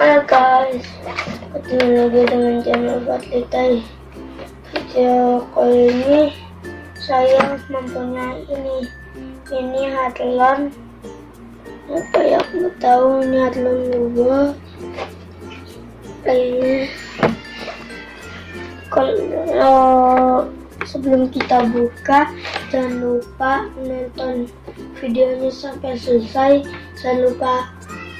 Halo guys, ketemu lagi dengan channel Fadlitai. Video kali ini saya mempunyai ini hadron. Apa ya, aku tahu ini hadron dua. Kayaknya kalau sebelum kita buka, jangan lupa nonton videonya sampai selesai. Jangan lupa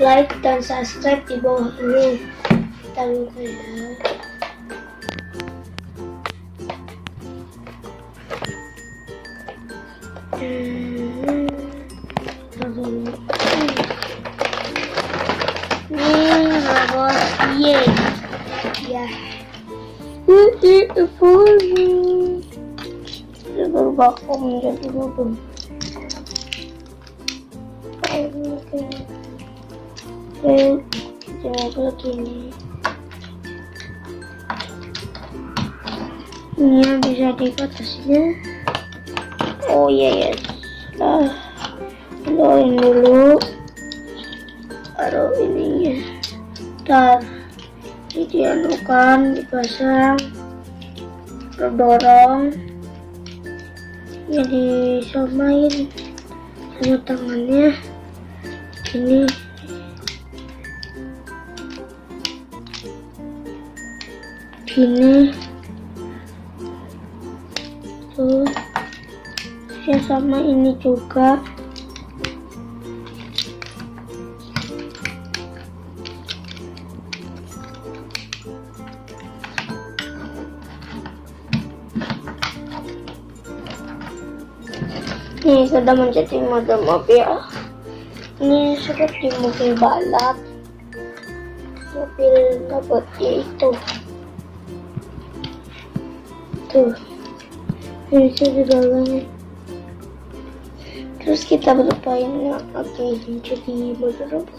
like dan subscribe di bawah ini. Kita buka ya. Ini robot ya. Dia berubah menjadi robot. Coba gini. Ini bisa dibatasnya. Oh iya, nah, keluarin dulu. Taruh ininya. Ntar dianukan, dipasang, terdorong. Jadi samain sama tangannya. Ini tuh ya, sama ini juga. Ini sudah menjadi mode mobil. Ini seperti mobil balap, mobil robotnya itu. Tuh, ini sudah banget. Terus kita berupain lagi jadi mobil robot.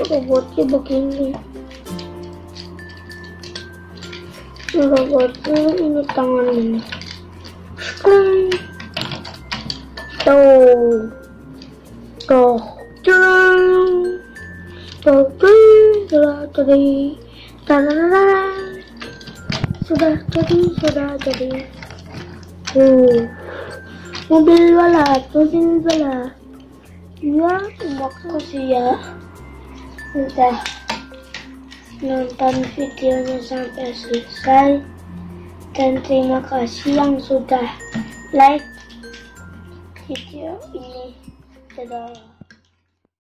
Robotnya begini. Robotnya ini tangan ini. Tuh, sudah jadi. Mobil balap. Ya, makasih ya. Udah nonton videonya sampai selesai, dan terima kasih yang sudah like video ini. Dadah.